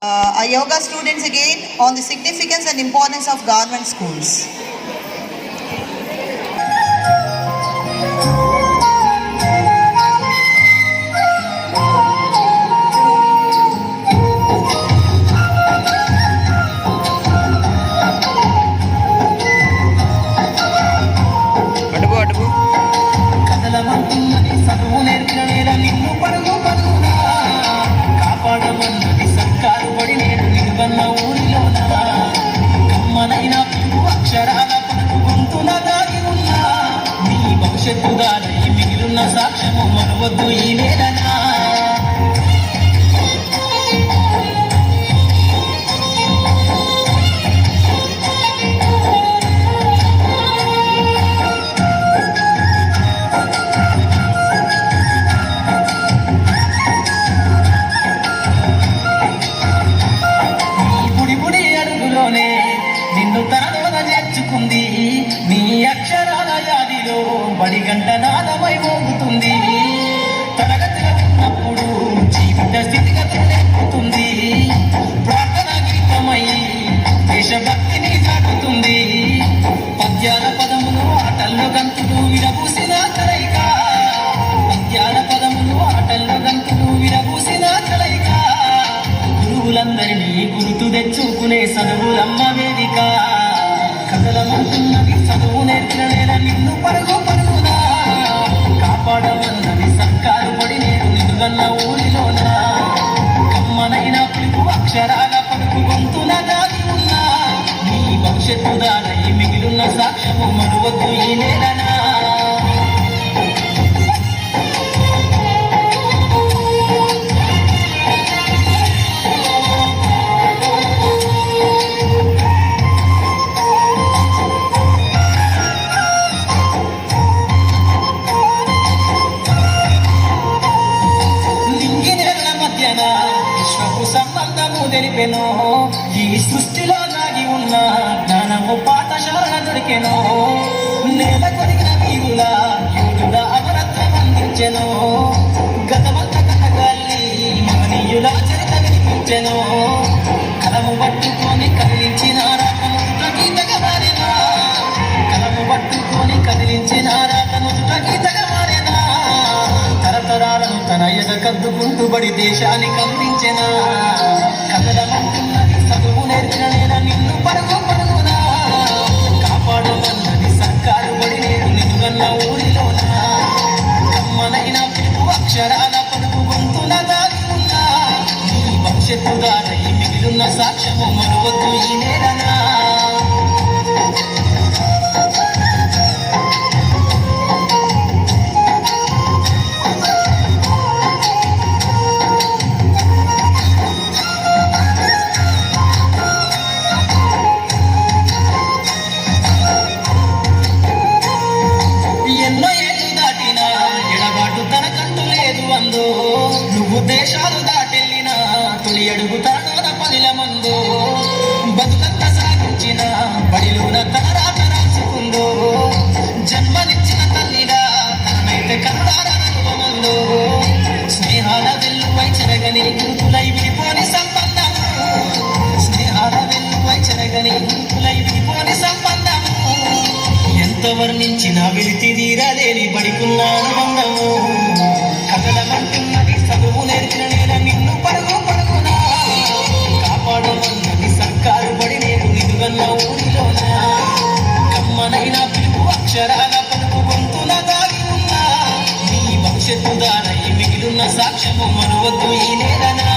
Our yoga students again on the significance and importance of government schools. మిగిలిన సాక్ష్యము మనవద్దు ఈ నేలనా బుడి అడుగులోనే నిన్ను తనలోన చేర్చుకుంది నీ అక్షరాల యాదిలో బడి గంట నాదమై మోగుతుంది తరగతిగా ఉన్నప్పుడు జీవిత స్థితిగతులు నేర్పుతుంది ప్రార్థన గీతమై దేశభక్తిని దాటుతుంది పద్యాల పదములు ఆటల్లో గంతులు విరబూసిన కలయిక పద్యాల పదములు ఆటల్లో గంతులు విరబూసిన కలయిక గురువులందరినీ గుర్తు తెచ్చుకునే చదువులమ్మ వేదిక కథలమంటున్నది చదువు నేర్పిన నేల నిన్ను పరుగు పరుగునా కాపాడమన్నది సర్కారు పడి నేను నిలుగన్న ఊరిలోన కమ్మనైన పిలుపు అక్షరాల పలుకు గొంతున దాగి ఉన్నా నీ భవిష్యత్తు దానై మిగిలిన సాక్ష్యము మరువద్దు ఈ నేలనా విశ్వకు సంబంధము తెలిపెను ఈ సృష్టిలో నాగి ఉన్న జ్ఞానము పాఠశాల దొరికెను నేల కొరిగిన వీరుల యూదుల అమరత్వం అందించెను గతమంత కనగాల్లి మహనీయుల చరిత వినిపించెను కలము పట్టుకొని కదిలించిన రాతను గీతగా మారేనా కలము పట్టుకొని కదిలించిన రాతను గీతగా మారేనా తరతరాలను తన ఎద కద్దుకుంటూ బడి దేశానికి అందించెనా కదలమంటున్నది చదువు నేర్పిన నేల నిన్ను పరుగు పరుగునా కాపాడమన్నది సర్కారు బడి నేను నిలుగన్న ఊరిలోన కమ్మనైన పిలుపు అక్షరాల పలుకు గొంతున దాగి ఉన్నా నీ భవిష్యత్తు దానై మిగిలిన సాక్ష్యము మరువద్దు ఈ నేలనా నువ్వు దేశాలు దాటెళ్ళినా తొలి అడుగు తనలోన పదిల మందో బతుకంత సాగించిన బడిలోన తన రాత రాసుకుందో జన్మనిచ్చిన తల్లిగా తనమైతే కనురారనుభవంలో స్నేహాల వెల్లువై చెరగని గురుతులై విడిపోని సంబంధము స్నేహాల వెల్లువై చెరగని గురుతులై విడిపోని సంబంధము ఎంత వర్ణించినా వెలితి తీరలేని బడికున్న అనుబంధము కదలమంటున్నది చదువు నేర్పిన నేల నిన్ను పరుగు పరుగునా కాపాడమన్నది సర్కారు బడి నేను నిలుగన్న ఊరిలోన కమ్మనైన పిలుపు అక్షరాల పలుకు గొంతున దాగి ఉన్నా నీ భవిష్యత్తు దానై మిగిలిన సాక్ష్యము మరువద్దు ఈ నేలనా